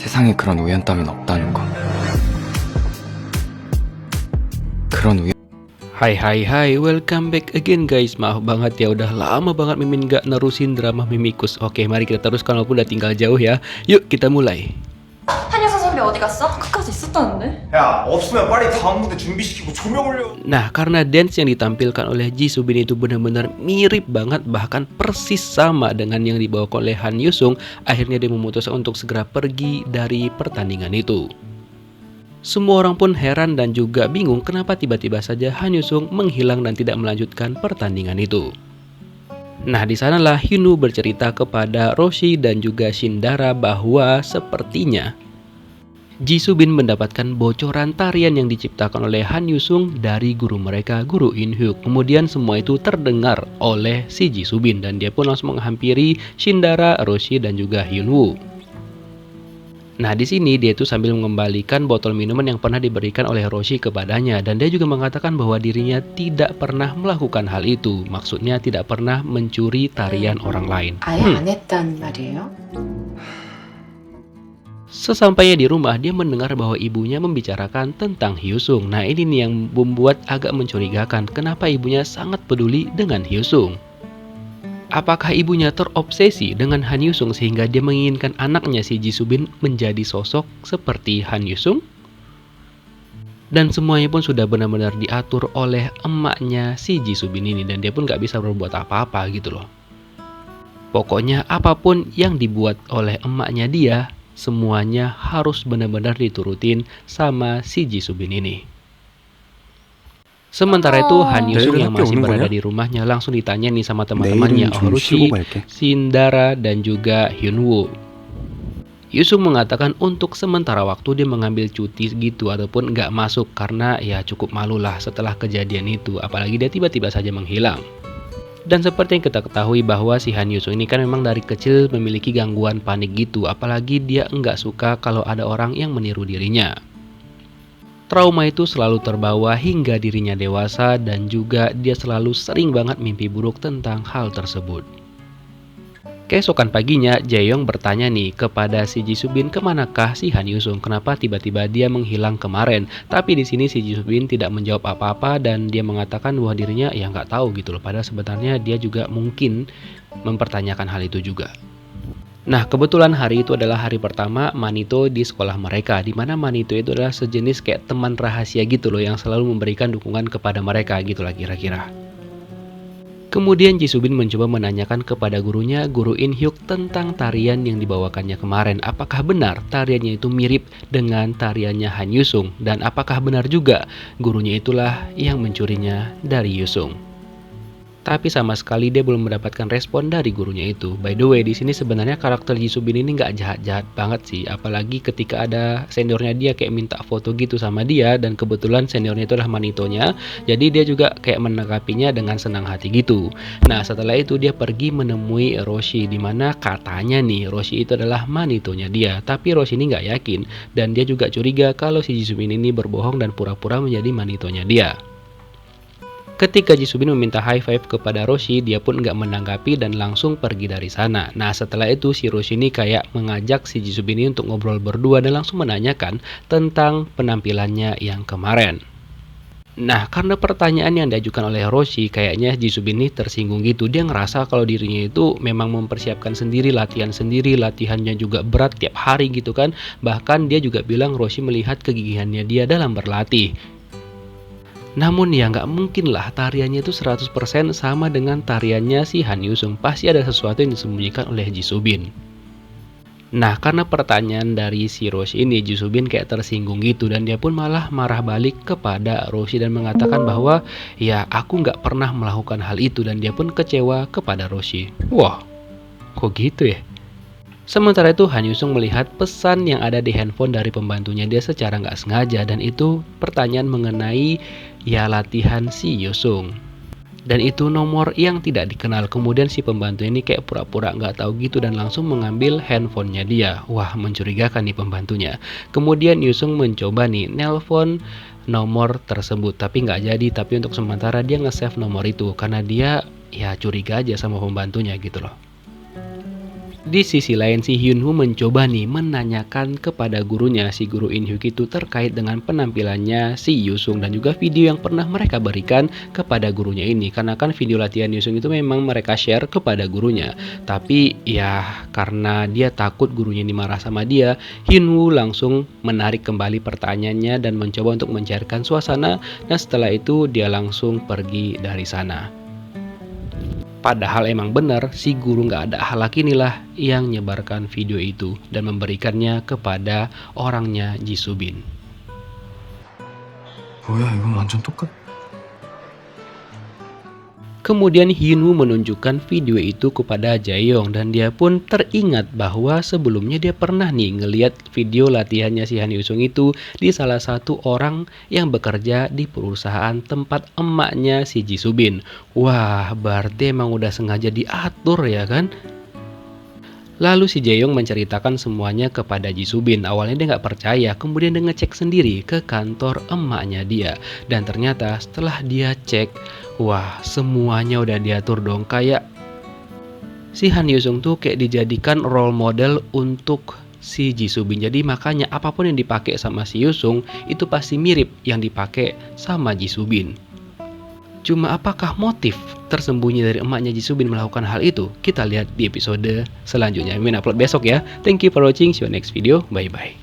세상에 그런 우연 따윈 없다는 거. 그런 우연. Hai, welcome back again guys. Maaf banget ya, udah lama banget Mimin gak nerusin drama Mimikus. Oke, mari kita teruskan walaupun udah tinggal jauh ya. Yuk kita mulai. 한여사 선배 어디 갔어? 끝까지 있었다는데? 야, 없으면 빨리 다음 무대 준비시키고 조명 올려. Nah, karena dance yang ditampilkan oleh Jisubin itu benar-benar mirip banget, bahkan persis sama dengan yang dibawakan oleh Han Yusung, akhirnya dia memutuskan untuk segera pergi dari pertandingan itu. Semua orang pun heran dan juga bingung kenapa tiba-tiba saja Han Yusung menghilang dan tidak melanjutkan pertandingan itu. Nah, di sanalah Hyunwoo bercerita kepada Roshi dan juga Shindara bahwa sepertinya Jisubin mendapatkan bocoran tarian yang diciptakan oleh Han Yusung dari guru mereka, Guru In-hyuk. Kemudian semua itu terdengar oleh si Jisubin dan dia pun langsung menghampiri Shindara, Roshi dan juga Hyunwoo. Nah, di sini dia itu sambil mengembalikan botol minuman yang pernah diberikan oleh Roshi kepadanya, dan dia juga mengatakan bahwa dirinya tidak pernah melakukan hal itu. Maksudnya tidak pernah mencuri tarian orang lain. 아예 안 했단 말이에요? Sesampainya di rumah, dia mendengar bahwa ibunya membicarakan tentang Hyusung. Nah, ini nih yang membuat agak mencurigakan. Kenapa ibunya sangat peduli dengan Hyusung? Apakah ibunya terobsesi dengan Han Yusung sehingga dia menginginkan anaknya si Jisubin menjadi sosok seperti Han Yusung? Dan semuanya pun sudah benar-benar diatur oleh emaknya si Jisubin ini, dan dia pun gak bisa berbuat apa-apa gitu loh. Pokoknya apapun yang dibuat oleh emaknya dia, semuanya harus benar-benar diturutin sama si Jisubin ini. Sementara itu Han Yusung yang masih berada di rumahnya langsung ditanya nih sama teman-temannya, Roshi, Shindara dan juga Hyunwoo. Yusung mengatakan untuk sementara waktu dia mengambil cuti gitu ataupun nggak masuk karena ya cukup malu lah setelah kejadian itu, apalagi dia tiba-tiba saja menghilang. Dan seperti yang kita ketahui bahwa si Han Yusung ini kan memang dari kecil memiliki gangguan panik gitu, apalagi dia nggak suka kalau ada orang yang meniru dirinya. Trauma itu selalu terbawa hingga dirinya dewasa dan juga dia selalu sering banget mimpi buruk tentang hal tersebut. Keesokan paginya, Jaeyoung bertanya nih kepada si Jisubin kemanakah si Han Yusung, kenapa tiba-tiba dia menghilang kemarin. Tapi di sini si Jisubin tidak menjawab apa-apa dan dia mengatakan bahwa dirinya ya nggak tahu gitu loh. Padahal sebenarnya dia juga mungkin mempertanyakan hal itu juga. Nah, kebetulan hari itu adalah hari pertama Manito di sekolah mereka, di mana Manito itu adalah sejenis kayak teman rahasia gitu loh yang selalu memberikan dukungan kepada mereka gitu lah kira-kira. Kemudian Jisubin mencoba menanyakan kepada gurunya, Guru In-hyuk, tentang tarian yang dibawakannya kemarin. Apakah benar tariannya itu mirip dengan tariannya Han Yusung, dan apakah benar juga gurunya itulah yang mencurinya dari Yusung? Tapi sama sekali dia belum mendapatkan respon dari gurunya itu. By the way, di sini sebenarnya karakter Jisubin ini nggak jahat-jahat banget sih. Apalagi ketika ada seniornya dia kayak minta foto gitu sama dia, dan kebetulan seniornya itu adalah Manitonya. Jadi dia juga kayak menanggapinya dengan senang hati gitu. Nah, setelah itu dia pergi menemui Roshi, di mana katanya nih Roshi itu adalah Manitonya dia. Tapi Roshi ini nggak yakin, dan dia juga curiga kalau si Jisubin ini berbohong dan pura-pura menjadi Manitonya dia. Ketika Jisubin meminta high five kepada Roshi, dia pun nggak menanggapi dan langsung pergi dari sana. Nah, setelah itu si Roshi ini kayak mengajak si Jisubin ini untuk ngobrol berdua dan langsung menanyakan tentang penampilannya yang kemarin. Nah, karena pertanyaan yang diajukan oleh Roshi, kayaknya Jisubin ini tersinggung gitu. Dia ngerasa kalau dirinya itu memang mempersiapkan sendiri, latihannya juga berat tiap hari gitu kan. Bahkan dia juga bilang Roshi melihat kegigihannya dia dalam berlatih. Namun ya nggak mungkin lah tariannya itu 100% sama dengan tariannya si Han Yusung. Pasti ada sesuatu yang disembunyikan oleh Jisubin. Nah, karena pertanyaan dari si Roshi ini, Jisubin kayak tersinggung gitu, dan dia pun malah marah balik kepada Roshi dan mengatakan bahwa ya aku nggak pernah melakukan hal itu, dan dia pun kecewa kepada Roshi. Wah, kok gitu ya? Sementara itu Han Yusung melihat pesan yang ada di handphone dari pembantunya dia secara nggak sengaja, dan itu pertanyaan mengenai ya latihan si Yusung. Dan itu nomor yang tidak dikenal. Kemudian si pembantu ini kayak pura-pura nggak tahu gitu dan langsung mengambil handphonenya dia. Wah, mencurigakan nih pembantunya. Kemudian Yusung mencoba nih nelpon nomor tersebut, tapi nggak jadi. Tapi untuk sementara dia nge-save nomor itu karena dia ya curiga aja sama pembantunya gitu loh. Di sisi lain, si Hyunwoo mencoba nih menanyakan kepada gurunya, si guru In-hyuk itu, terkait dengan penampilannya si Yusung dan juga video yang pernah mereka berikan kepada gurunya ini. Karena kan video latihan Yusung itu memang mereka share kepada gurunya. Tapi ya karena dia takut gurunya ini marah sama dia, Hyunwoo langsung menarik kembali pertanyaannya dan mencoba untuk mencairkan suasana. Dan setelah itu dia langsung pergi dari sana. Padahal emang benar, si guru nggak ada akhlak inilah yang nyebarkan video itu dan memberikannya kepada orangnya Jisoo Bin. 뭐야, 이건 완전 똑같. Kemudian Hyunwoo menunjukkan video itu kepada Jaeyoung dan dia pun teringat bahwa sebelumnya dia pernah nih ngeliat video latihannya si Han Yusung itu di salah satu orang yang bekerja di perusahaan tempat emaknya si Jisoo Bin. Wah, berarti emang udah sengaja diatur ya kan? Lalu si Jaeyoung menceritakan semuanya kepada Jisoo Bin. Awalnya dia nggak percaya, kemudian dia ngecek sendiri ke kantor emaknya dia. Dan ternyata setelah dia cek, wah semuanya udah diatur dong. Kayak si Han Yusung tuh kayak dijadikan role model untuk si Jisoo Bin. Jadi makanya apapun yang dipakai sama si Yusung itu pasti mirip yang dipakai sama Jisoo Bin. Cuma apakah motif tersembunyi dari emaknya Jisoo Bin melakukan hal itu? Kita lihat di episode selanjutnya. Min upload besok ya. Thank you for watching. See you next video. Bye bye.